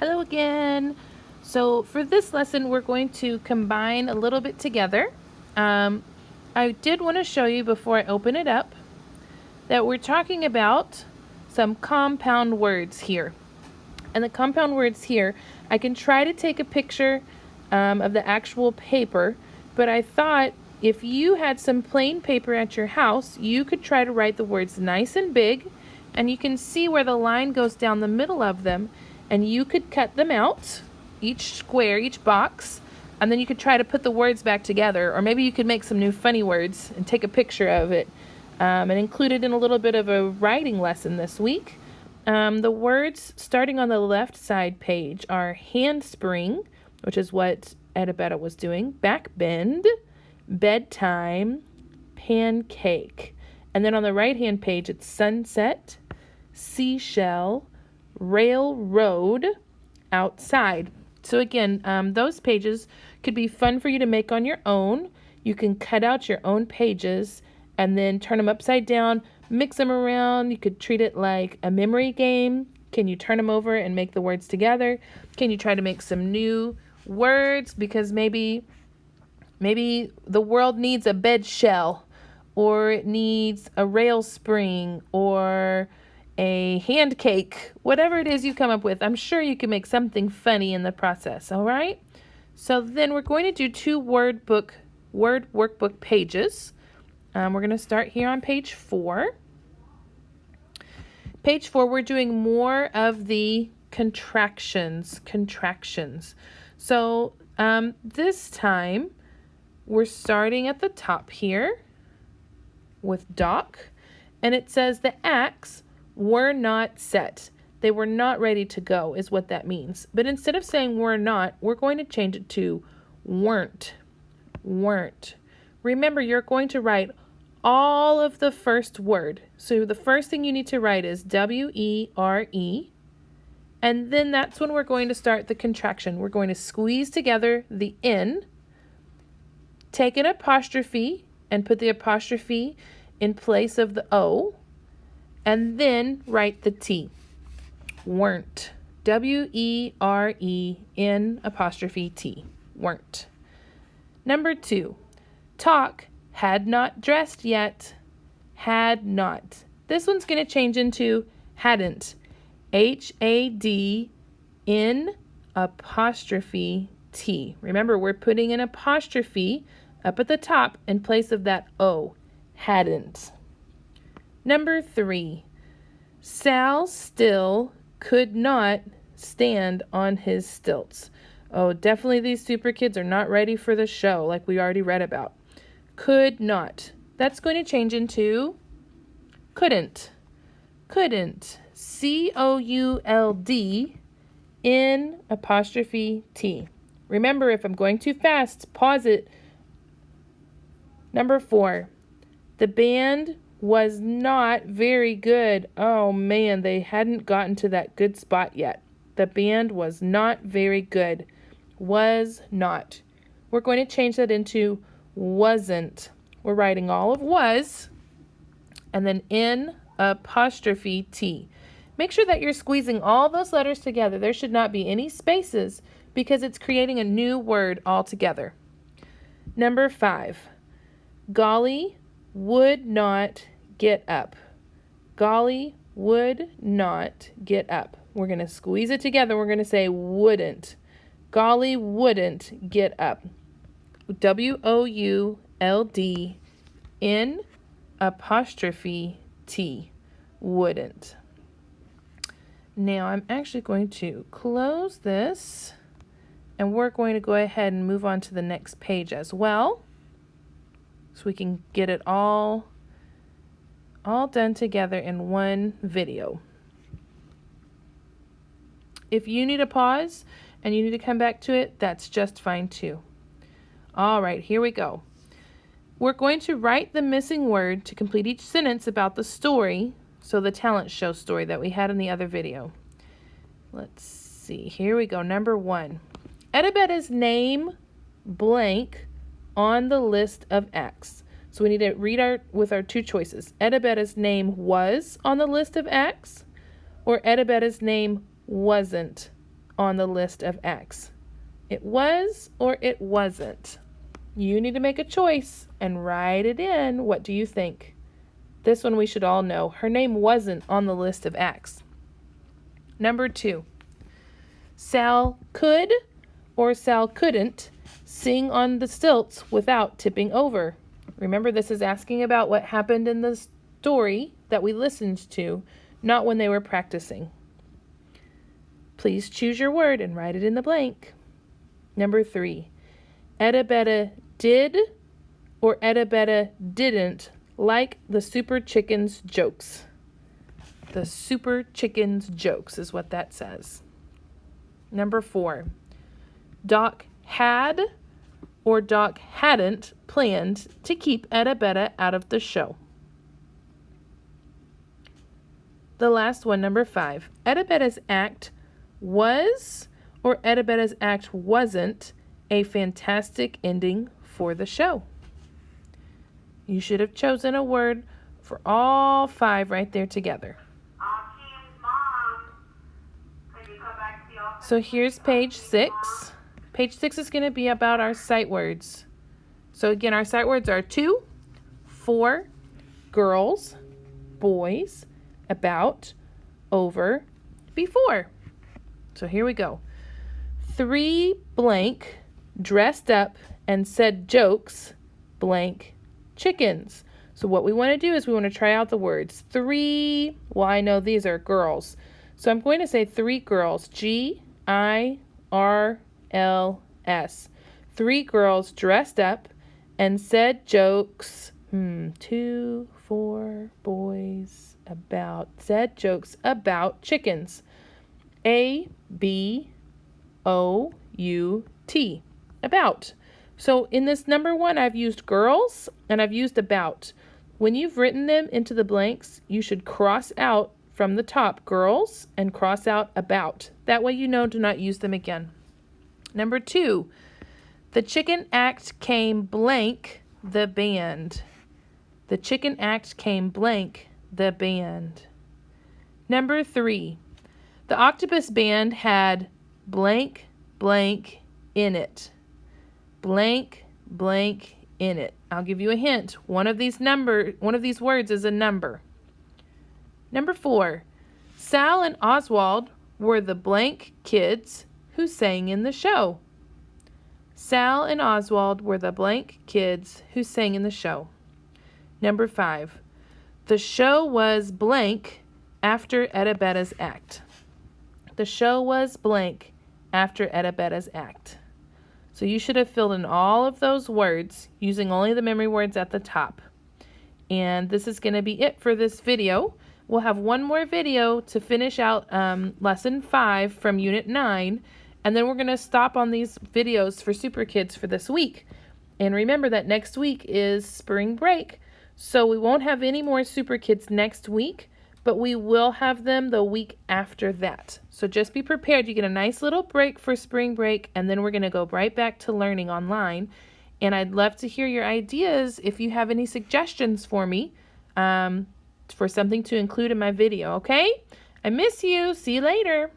Hello again. So for this lesson, we're going to combine a little bit together. I did want to show you before I open it up that we're talking about some compound words here. And the compound words here, I can try to take a picture of the actual paper, but I thought if you had some plain paper at your house, you could try to write the words nice and big, and you can see where the line goes down the middle of them, and you could cut them out, each square, each box, and then you could try to put the words back together, or maybe you could make some new funny words and take a picture of it and include it in a little bit of a writing lesson this week. The words starting on the left side page are handspring, which is what Edabetta was doing, backbend, bedtime, pancake. And then on the right hand page, it's sunset, seashell, railroad, outside. So again, those pages could be fun for you to make on your own. You can cut out your own pages and then turn them upside down, mix them around. You could treat it like a memory game. Can you turn them over and make the words together? Can you try to make some new words? Because maybe the world needs a bed shell, or it needs a rail spring, or a hand cake. Whatever it is you come up with, I'm sure you can make something funny in the process, all right? So then we're going to do two word workbook pages. We're going to start here on page 4. Page 4, we're doing more of the contractions. So this time, we're starting at the top here with dock, and it says the acts were not set. They were not ready to go is what that means. But instead of saying were not, we're going to change it to weren't. Remember, you're going to write all of the first word. So the first thing you need to write is W-E-R-E. And then that's when we're going to start the contraction. We're going to squeeze together the N, take an apostrophe, and put the apostrophe in place of the O, and then write the T. Weren't. W-E-R-E-N apostrophe T. Weren't. Number 2. Talk had not dressed yet. Had not. This one's going to change into hadn't. H-A-D-N apostrophe T. Remember, we're putting an apostrophe up at the top in place of that O. Hadn't. Number 3. Sal still could not stand on his stilts. Oh, definitely these Superkids are not ready for the show like we already read about. Could not. That's going to change into couldn't. C-O-U-L-D N apostrophe T. Remember, if I'm going too fast, pause it. Number 4. The band was not very good. Oh man, they hadn't gotten to that good spot yet. The band was not very good. Was not. We're going to change that into wasn't. We're writing all of was and then N apostrophe T. Make sure that you're squeezing all those letters together. There should not be any spaces because it's creating a new word altogether. Number 5. Golly would not get up. Golly would not get up. We're going to squeeze it together. We're going to say wouldn't. Golly wouldn't get up. W-O-U-L-D-N apostrophe T. Wouldn't. Now I'm actually going to close this, and we're going to go ahead and move on to the next page as well, so we can get it all done together in one video. If you need a pause and you need to come back to it, that's just fine too. All right, here we go. We're going to write the missing word to complete each sentence about the story, so the talent show story that we had in the other video. Let's see, here we go. Number 1. Edabetta's name blank on the list of acts. So we need to read with our two choices. Edabetta's name was on the list of acts, or Edabetta's name wasn't on the list of X? It was or it wasn't? You need to make a choice and write it in. What do you think? This one we should all know. Her name wasn't on the list of X. Number 2. Sal could or Sal couldn't sing on the stilts without tipping over. Remember, this is asking about what happened in the story that we listened to, not when they were practicing. Please choose your word and write it in the blank. Number 3. Etta Betta did or Etta Betta didn't like the Super Chickens jokes. The Super Chickens jokes is what that says. Number 4. Doc had or Doc hadn't planned to keep Etta Betta out of the show. The last one, number 5. Etta Betta's act was or Etta Betta's act wasn't a fantastic ending for the show. You should have chosen a word for all 5 right there together. Mom, can you come back to the office? So here's page 6. Page 6 is going to be about our sight words. So again, our sight words are to, for, girls, boys, about, over, before. So here we go. 3 blank dressed up and said jokes blank chickens. So what we want to do is we want to try out the words. 3, well, I know these are girls. So I'm going to say 3 girls, G-I-R-L-S. 3 girls dressed up and said jokes. 2, 4 boys said jokes about chickens. A-B-O-U-T. About. So in this number 1, I've used girls and I've used about. When you've written them into the blanks, you should cross out from the top girls and cross out about. That way you know to not use them again. Number 2, the chicken act came blank the band. The chicken act came blank the band. Number 3, the octopus band had blank blank in it. Blank blank in it. I'll give you a hint. One of these words is a number. Number 4, Sal and Oswald were the blank kids who sang in the show. Sal and Oswald were the blank kids who sang in the show. Number 5, the show was blank after Etta Betta's act. The show was blank after Etta Betta's act. So you should have filled in all of those words using only the memory words at the top. And this is going to be it for this video. We'll have one more video to finish out lesson 5 from unit 9. And then we're going to stop on these videos for Superkids for this week. And remember that next week is spring break. So we won't have any more Superkids next week, but we will have them the week after that. So just be prepared. You get a nice little break for spring break, and then we're going to go right back to learning online. And I'd love to hear your ideas if you have any suggestions for me for something to include in my video, okay? I miss you. See you later.